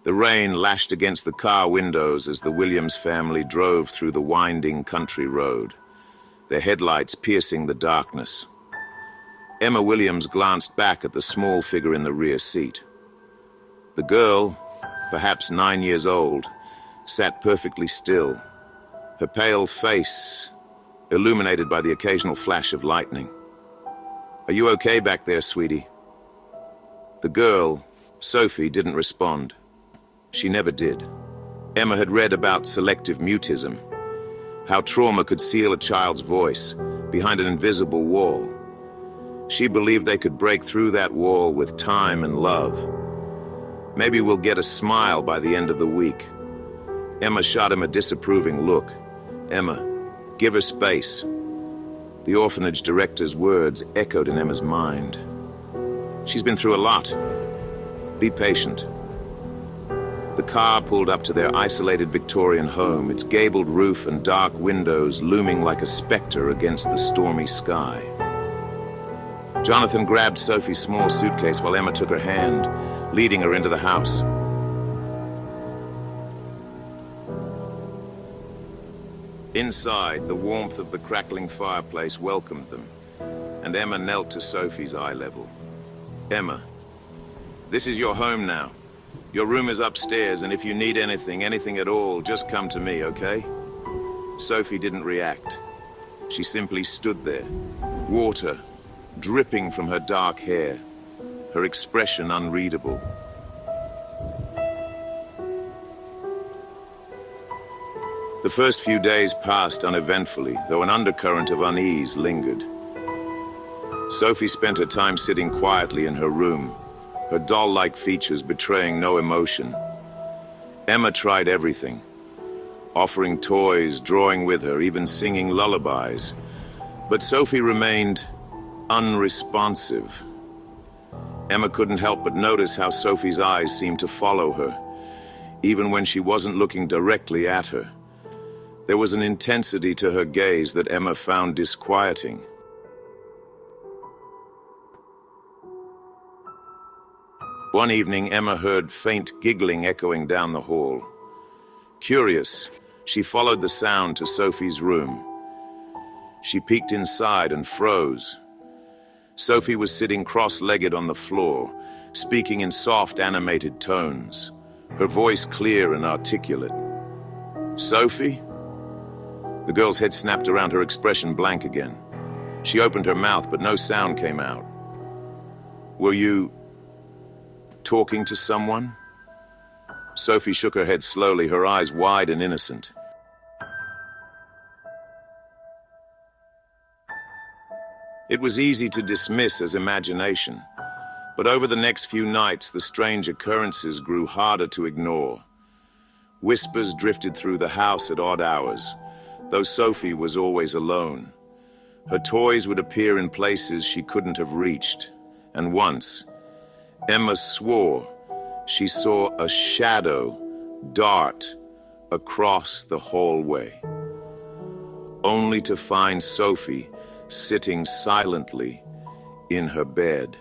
The rain lashed against the car windows as the Williams family drove through the winding country road, their headlights piercing the darkness. Emma Williams glanced back at the small figure in the rear seat. The girl, perhaps 9 years old, sat perfectly still, her pale face illuminated by the occasional flash of lightning. "Are you okay back there, sweetie?" The girl, Sophie, didn't respond. She never did. Emma had read about selective mutism, how trauma could seal a child's voice behind an invisible wall. She believed they could break through that wall with time and love. "Maybe we'll get a smile by the end of the week." Emma shot him a disapproving look. "Emma, give her space." The orphanage director's words echoed in Emma's mind. "She's been through a lot. Be patient." The car pulled up to their isolated Victorian home, its gabled roof and dark windows looming like a specter against the stormy sky. Jonathan grabbed Sophie's small suitcase while Emma took her hand, leading her into the house. Inside, the warmth of the crackling fireplace welcomed them, and Emma knelt to Sophie's eye level. "Emma, this is your home now. Your room is upstairs, and if you need anything at all, just come to me, okay?" Sophie didn't react. She simply stood there, water dripping from her dark hair, her expression unreadable. The first few days passed uneventfully, though an undercurrent of unease lingered. Sophie spent her time sitting quietly in her room, her doll-like features betraying no emotion. Emma tried everything, offering toys, drawing with her, even singing lullabies. But Sophie remained unresponsive. Emma couldn't help but notice how Sophie's eyes seemed to follow her, even when she wasn't looking directly at her. There was an intensity to her gaze that Emma found disquieting. One evening, Emma heard faint giggling echoing down the hall. Curious, she followed the sound to Sophie's room. She peeked inside and froze. Sophie was sitting cross-legged on the floor, speaking in soft, animated tones, her voice clear and articulate. "Sophie?" The girl's head snapped around, her expression blank again. She opened her mouth, but no sound came out. "Were you talking to someone?" Sophie shook her head slowly, her eyes wide and innocent. It was easy to dismiss as imagination, but over the next few nights, the strange occurrences grew harder to ignore. Whispers drifted through the house at odd hours, though Sophie was always alone. Her toys would appear in places she couldn't have reached, and once, Emma swore she saw a shadow dart across the hallway, only to find Sophie sitting silently in her bed.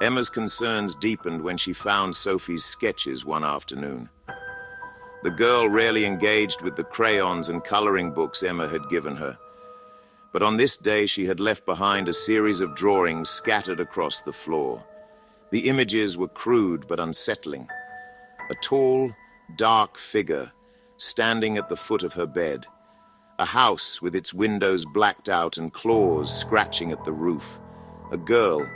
Emma's concerns deepened when she found Sophie's sketches one afternoon. The girl rarely engaged with the crayons and coloring books Emma had given her, but on this day she had left behind a series of drawings scattered across the floor. The images were crude but unsettling. A tall, dark figure standing at the foot of her bed. A house with its windows blacked out and claws scratching at the roof. A girl,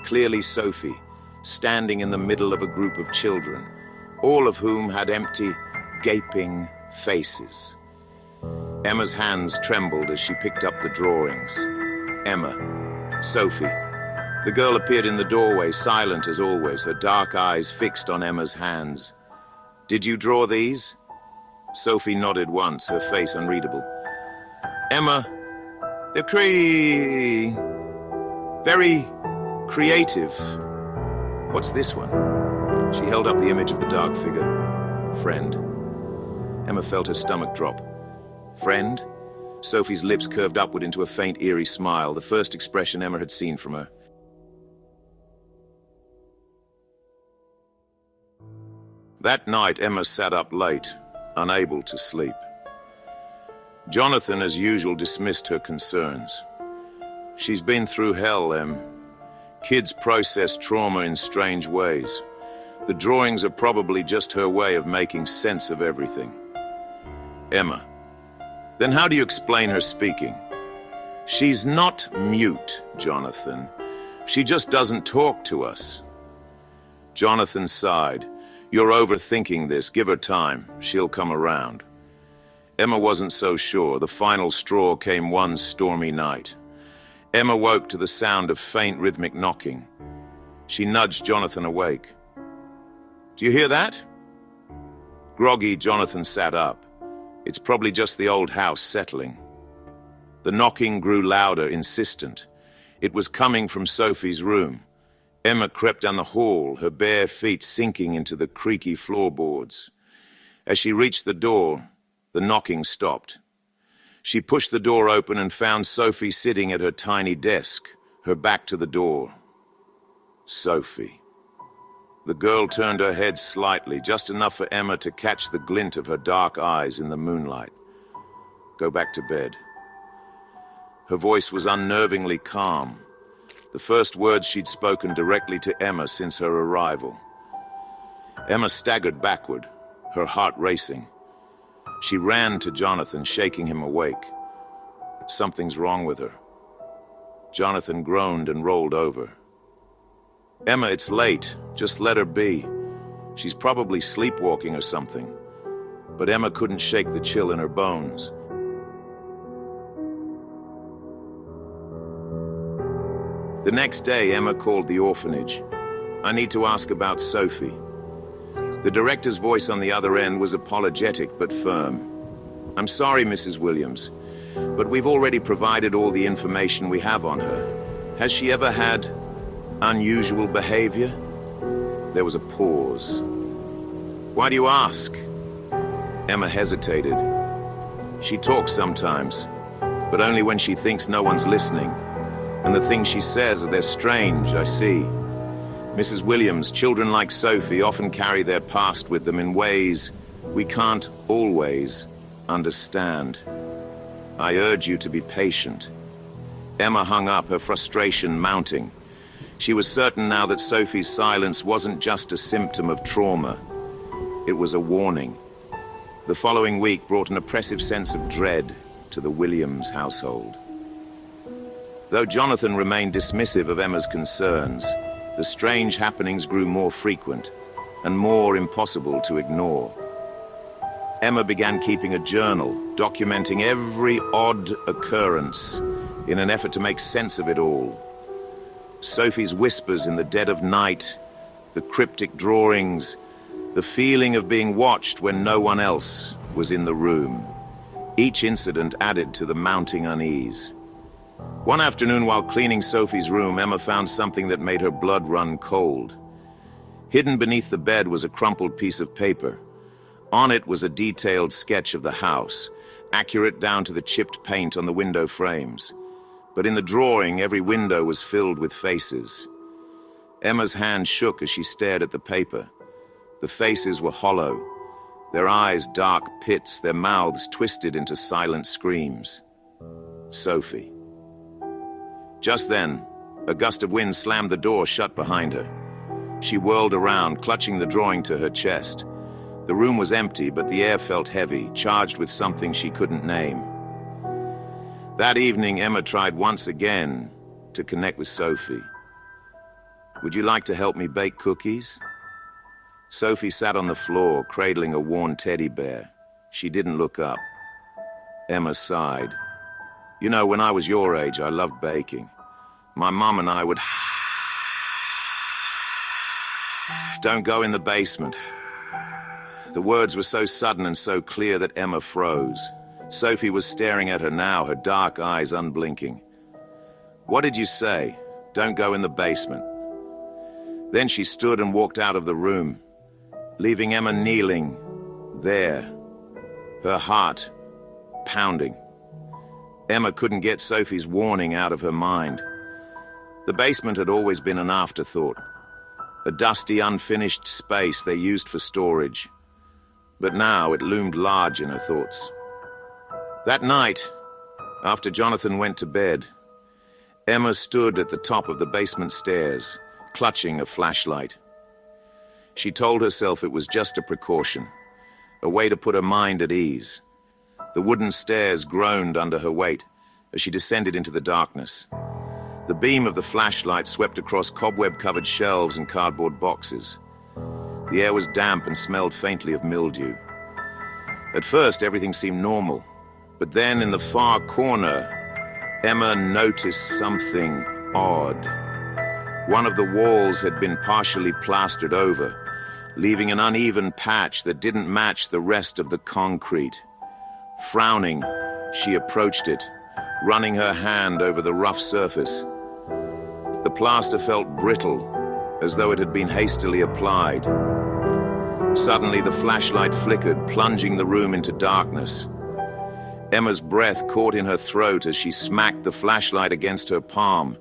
clearly Sophie, standing in the middle of a group of children, all of whom had empty, gaping faces. Emma's hands trembled as she picked up the drawings. Emma, Sophie. The girl appeared in the doorway, silent as always, her dark eyes fixed on Emma's hands. "Did you draw these?" Sophie nodded once, her face unreadable. "Emma, they're very creative. What's this one?" She held up the image of the dark figure. "Friend." Emma felt her stomach drop. "Friend?" Sophie's lips curved upward into a faint, eerie smile, the first expression Emma had seen from her. That night, Emma sat up late, unable to sleep. Jonathan, as usual, dismissed her concerns. She's been through hell, Em. Kids process trauma in strange ways. The drawings are probably just her way of making sense of everything. Emma, then how do you explain her speaking? She's not mute, Jonathan. She just doesn't talk to us. Jonathan sighed. You're overthinking this. Give her time. She'll come around. Emma wasn't so sure. The final straw came one stormy night. Emma woke to the sound of faint rhythmic knocking. She nudged Jonathan awake. Do you hear that? Groggy, Jonathan sat up. It's probably just the old house settling. The knocking grew louder, insistent. It was coming from Sophie's room. Emma crept down the hall, her bare feet sinking into the creaky floorboards. As she reached the door, the knocking stopped. She pushed the door open and found Sophie sitting at her tiny desk, her back to the door. Sophie. The girl turned her head slightly, just enough for Emma to catch the glint of her dark eyes in the moonlight. Go back to bed. Her voice was unnervingly calm, the first words she'd spoken directly to Emma since her arrival. Emma staggered backward, her heart racing. She ran to Jonathan, shaking him awake. Something's wrong with her. Jonathan groaned and rolled over. Emma, it's late. Just let her be. She's probably sleepwalking or something. But Emma couldn't shake the chill in her bones. The next day, Emma called the orphanage. I need to ask about Sophie. The director's voice on the other end was apologetic but firm. I'm sorry, Mrs. Williams, but we've already provided all the information we have on her. Has she ever had unusual behavior? There was a pause. Why do you ask? Emma hesitated. She talks sometimes, but only when she thinks no one's listening. And the things she says, they're strange, I see. Mrs. Williams, children like Sophie often carry their past with them in ways we can't always understand. I urge you to be patient. Emma hung up, her frustration mounting. She was certain now that Sophie's silence wasn't just a symptom of trauma. It was a warning. The following week brought an oppressive sense of dread to the Williams household. Though Jonathan remained dismissive of Emma's concerns, the strange happenings grew more frequent and more impossible to ignore. Emma began keeping a journal, documenting every odd occurrence in an effort to make sense of it all. Sophie's whispers in the dead of night, the cryptic drawings, the feeling of being watched when no one else was in the room. Each incident added to the mounting unease. One afternoon while cleaning Sophie's room, Emma found something that made her blood run cold. Hidden beneath the bed was a crumpled piece of paper. On it was a detailed sketch of the house, accurate down to the chipped paint on the window frames. But in the drawing, every window was filled with faces. Emma's hand shook as she stared at the paper. The faces were hollow, their eyes dark pits, their mouths twisted into silent screams. Sophie. Just then, a gust of wind slammed the door shut behind her. She whirled around, clutching the drawing to her chest. The room was empty, but the air felt heavy, charged with something she couldn't name. That evening, Emma tried once again to connect with Sophie. Would you like to help me bake cookies? Sophie sat on the floor, cradling a worn teddy bear. She didn't look up. Emma sighed. You know, when I was your age, I loved baking. My mom and I would... Don't go in the basement. The words were so sudden and so clear that Emma froze. Sophie was staring at her now, her dark eyes unblinking. What did you say? Don't go in the basement. Then she stood and walked out of the room, leaving Emma kneeling there, her heart pounding. Emma couldn't get Sophie's warning out of her mind. The basement had always been an afterthought, a dusty, unfinished space they used for storage. But now it loomed large in her thoughts. That night, after Jonathan went to bed, Emma stood at the top of the basement stairs, clutching a flashlight. She told herself it was just a precaution, a way to put her mind at ease. The wooden stairs groaned under her weight as she descended into the darkness. The beam of the flashlight swept across cobweb-covered shelves and cardboard boxes. The air was damp and smelled faintly of mildew. At first, everything seemed normal, but then in the far corner, Emma noticed something odd. One of the walls had been partially plastered over, leaving an uneven patch that didn't match the rest of the concrete. Frowning, she approached it, running her hand over the rough surface. The plaster felt brittle, as though it had been hastily applied. Suddenly, the flashlight flickered, plunging the room into darkness. Emma's breath caught in her throat as she smacked the flashlight against her palm,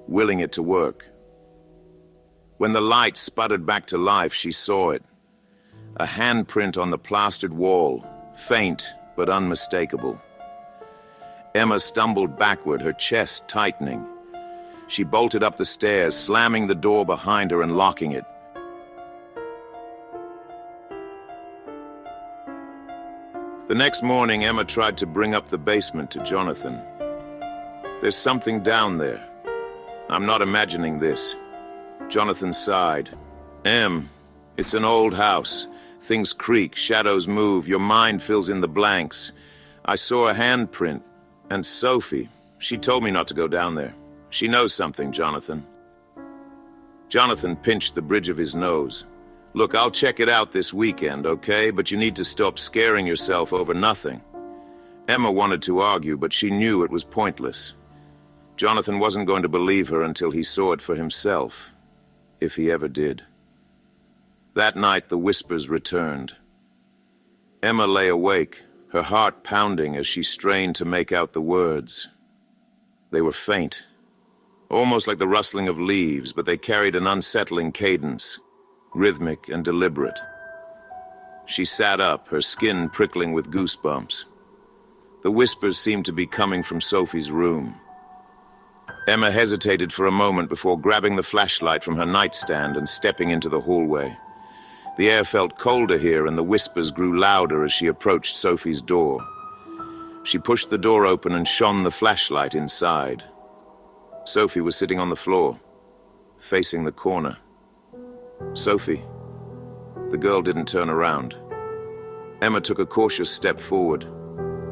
willing it to work. When the light sputtered back to life, she saw it. A handprint on the plastered wall, faint but unmistakable. Emma stumbled backward, her chest tightening. She bolted up the stairs, slamming the door behind her and locking it. The next morning, Emma tried to bring up the basement to Jonathan. "There's something down there. I'm not imagining this." Jonathan sighed. "Em, it's an old house. Things creak, shadows move, your mind fills in the blanks. I saw a handprint, and Sophie, she told me not to go down there. She knows something, Jonathan." Jonathan pinched the bridge of his nose. "Look, I'll check it out this weekend, okay? But you need to stop scaring yourself over nothing." Emma wanted to argue, but she knew it was pointless. Jonathan wasn't going to believe her until he saw it for himself, if he ever did. That night, the whispers returned. Emma lay awake, her heart pounding as she strained to make out the words. They were faint, almost like the rustling of leaves, but they carried an unsettling cadence, rhythmic and deliberate. She sat up, her skin prickling with goosebumps. The whispers seemed to be coming from Sophie's room. Emma hesitated for a moment before grabbing the flashlight from her nightstand and stepping into the hallway. The air felt colder here, and the whispers grew louder as she approached Sophie's door. She pushed the door open and shone the flashlight inside. Sophie was sitting on the floor, facing the corner. "Sophie." The girl didn't turn around. Emma took a cautious step forward.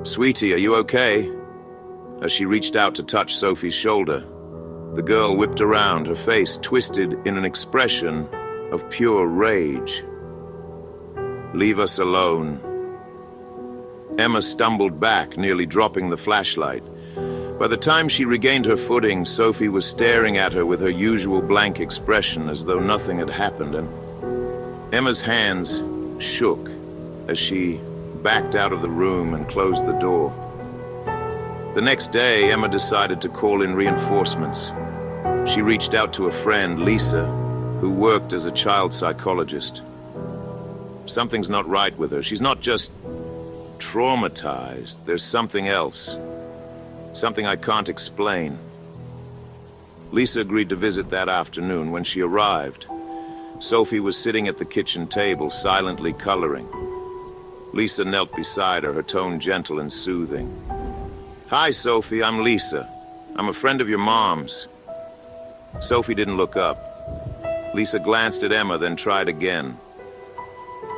"Sweetie, are you okay?" As she reached out to touch Sophie's shoulder, the girl whipped around, her face twisted in an expression of pure rage. "Leave us alone." Emma stumbled back, nearly dropping the flashlight. By the time she regained her footing, Sophie was staring at her with her usual blank expression, as though nothing had happened, and Emma's hands shook as she backed out of the room and closed the door. The next day, Emma decided to call in reinforcements. She reached out to a friend, Lisa, who worked as a child psychologist. Something's not right with her. She's not just traumatized. There's something else. Something I can't explain. Lisa agreed to visit that afternoon. When she arrived, Sophie was sitting at the kitchen table, silently coloring. Lisa knelt beside her, her tone gentle and soothing. "Hi, Sophie, I'm Lisa. I'm a friend of your mom's." Sophie didn't look up. Lisa glanced at Emma, then tried again.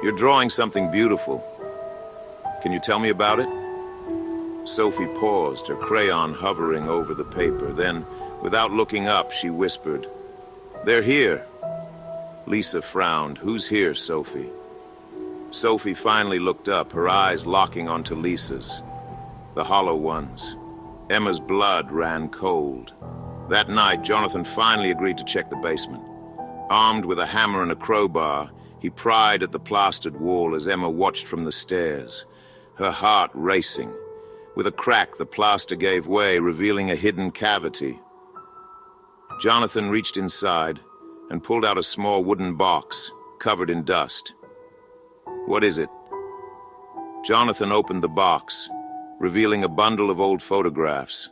"You're drawing something beautiful. Can you tell me about it?" Sophie paused, her crayon hovering over the paper. Then, without looking up, she whispered, "They're here." Lisa frowned. "Who's here, Sophie?" Sophie finally looked up, her eyes locking onto Lisa's. The hollow ones. Emma's blood ran cold. That night, Jonathan finally agreed to check the basement. Armed with a hammer and a crowbar, he pried at the plastered wall as Emma watched from the stairs, her heart racing. With a crack, the plaster gave way, revealing a hidden cavity. Jonathan reached inside, and pulled out a small wooden box covered in dust. "What is it?" Jonathan opened the box, revealing a bundle of old photographs.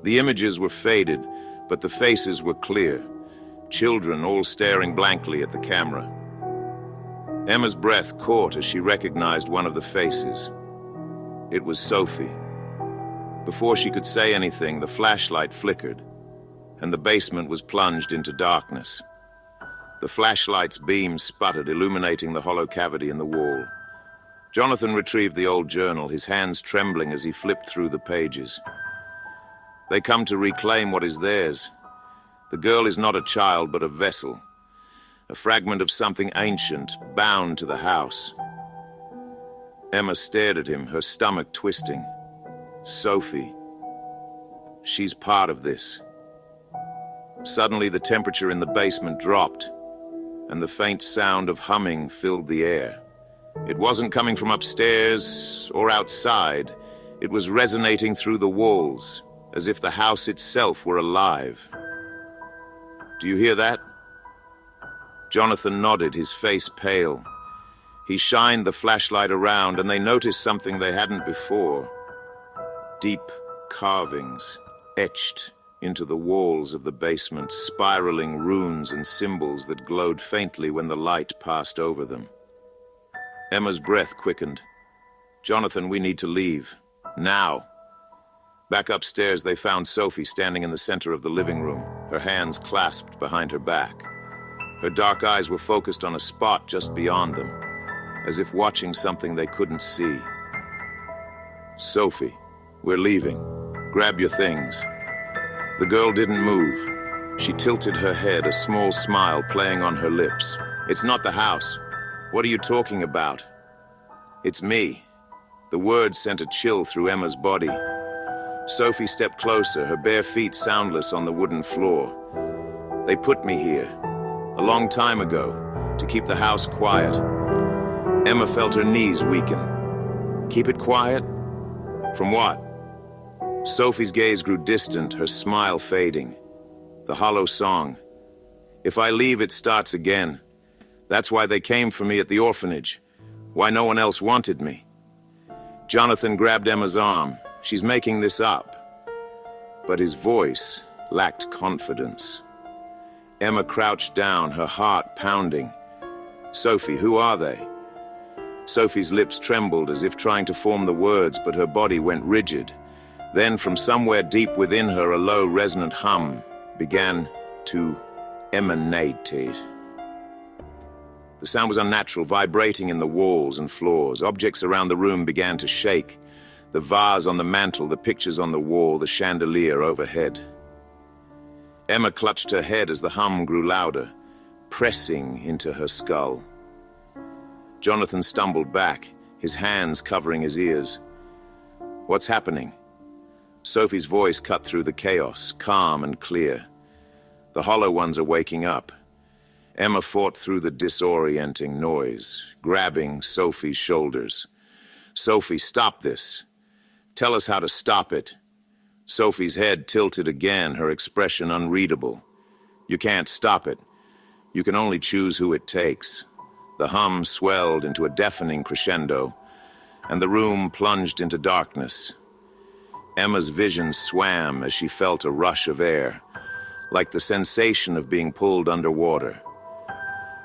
The images were faded, but the faces were clear, children all staring blankly at the camera. Emma's breath caught as she recognized one of the faces. It was Sophie. Before she could say anything, the flashlight flickered, and the basement was plunged into darkness. The flashlight's beam sputtered, illuminating the hollow cavity in the wall. Jonathan retrieved the old journal, his hands trembling as he flipped through the pages. They come to reclaim what is theirs. The girl is not a child, but a vessel, a fragment of something ancient, bound to the house. Emma stared at him, her stomach twisting. Sophie. She's part of this. Suddenly, the temperature in the basement dropped, and the faint sound of humming filled the air. It wasn't coming from upstairs or outside. It was resonating through the walls, as if the house itself were alive. "Do you hear that?" Jonathan nodded, his face pale. He shined the flashlight around, and they noticed something they hadn't before. Deep carvings etched into the walls of the basement, spiraling runes and symbols that glowed faintly when the light passed over them. Emma's breath quickened. "Jonathan, we need to leave. Now." Back upstairs, they found Sophie standing in the center of the living room, her hands clasped behind her back. Her dark eyes were focused on a spot just beyond them, as if watching something they couldn't see. "Sophie, we're leaving. Grab your things." The girl didn't move. She tilted her head, a small smile playing on her lips. "It's not the house. What are you talking about?" "It's me." The words sent a chill through Emma's body. Sophie stepped closer, her bare feet soundless on the wooden floor. "They put me here, a long time ago, to keep the house quiet." Emma felt her knees weaken. "Keep it quiet? From what?" Sophie's gaze grew distant, her smile fading. The hollow song. "If I leave, it starts again. That's why they came for me at the orphanage. Why no one else wanted me." Jonathan grabbed Emma's arm. "She's making this up." But his voice lacked confidence. Emma crouched down, her heart pounding. "Sophie, who are they?" Sophie's lips trembled as if trying to form the words, but her body went rigid. Then, from somewhere deep within her, a low, resonant hum began to emanate. The sound was unnatural, vibrating in the walls and floors. Objects around the room began to shake. The vase on the mantel, the pictures on the wall, the chandelier overhead. Emma clutched her head as the hum grew louder, pressing into her skull. Jonathan stumbled back, his hands covering his ears. "What's happening?" Sophie's voice cut through the chaos, calm and clear. "The hollow ones are waking up." Emma fought through the disorienting noise, grabbing Sophie's shoulders. "Sophie, stop this. Tell us how to stop it." Sophie's head tilted again, her expression unreadable. "You can't stop it. You can only choose who it takes." The hum swelled into a deafening crescendo, and the room plunged into darkness. Emma's vision swam as she felt a rush of air, like the sensation of being pulled underwater.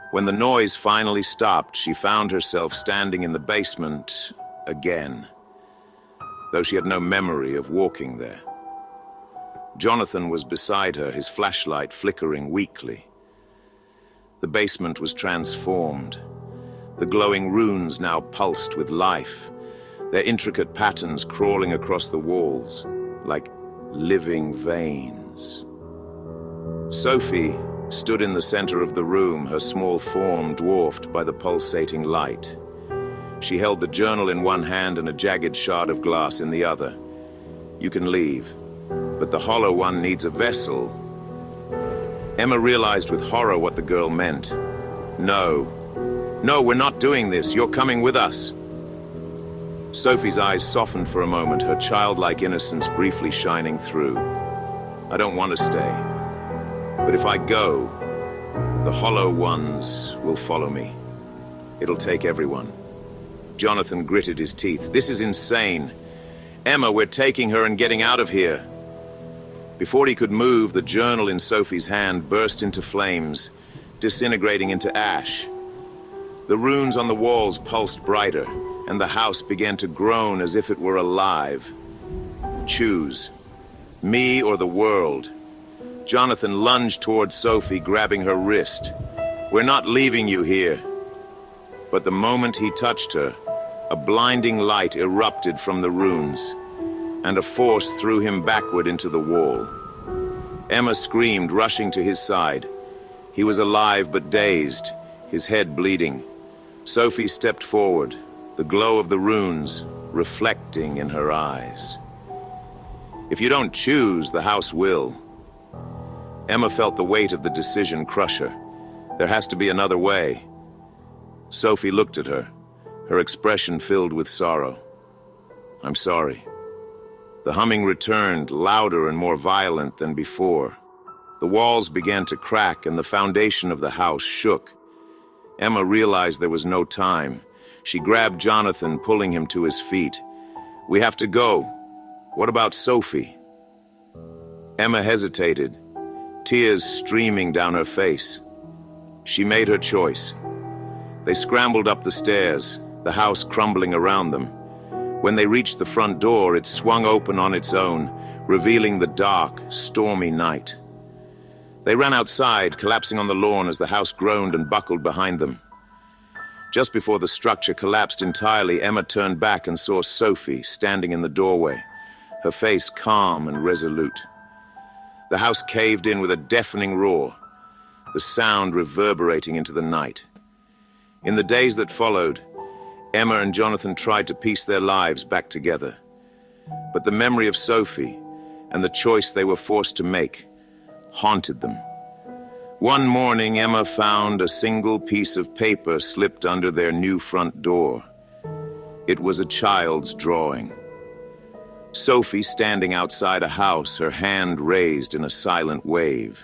When the noise finally stopped, she found herself standing in the basement again, though she had no memory of walking there. Jonathan was beside her, his flashlight flickering weakly. The basement was transformed. The glowing runes now pulsed with life, their intricate patterns crawling across the walls like living veins. Sophie stood in the center of the room, her small form dwarfed by the pulsating light. She held the journal in one hand and a jagged shard of glass in the other. "You can leave, but the hollow one needs a vessel." Emma realized with horror what the girl meant. "No. No, we're not doing this. You're coming with us." Sophie's eyes softened for a moment, her childlike innocence briefly shining through. "I don't want to stay. But if I go, The hollow ones will follow me. It'll take everyone. Jonathan gritted his teeth. This is insane. Emma, we're taking her and getting out of here. Before he could move, the journal in Sophie's hand burst into flames, disintegrating into ash. The runes on the walls pulsed brighter, and the house began to groan as if it were alive. Choose. Me or the world. Jonathan lunged towards Sophie, grabbing her wrist. We're not leaving you here. But the moment he touched her, a blinding light erupted from the runes, and a force threw him backward into the wall. Emma screamed, rushing to his side. He was alive but dazed, his head bleeding. Sophie stepped forward, the glow of the runes reflecting in her eyes. If you don't choose, the house will. Emma felt the weight of the decision crush her. There has to be another way. Sophie looked at her, her expression filled with sorrow. I'm sorry. The humming returned, louder and more violent than before. The walls began to crack and the foundation of the house shook. Emma realized there was no time. She grabbed Jonathan, pulling him to his feet. We have to go. What about Sophie? Emma hesitated, tears streaming down her face. She made her choice. They scrambled up the stairs, the house crumbling around them. When they reached the front door, it swung open on its own, revealing the dark, stormy night. They ran outside, collapsing on the lawn as the house groaned and buckled behind them. Just before the structure collapsed entirely, Emma turned back and saw Sophie standing in the doorway, her face calm and resolute. The house caved in with a deafening roar, the sound reverberating into the night. In the days that followed, Emma and Jonathan tried to piece their lives back together. But the memory of Sophie and the choice they were forced to make haunted them. One morning, Emma found a single piece of paper slipped under their new front door. It was a child's drawing. Sophie standing outside a house, her hand raised in a silent wave.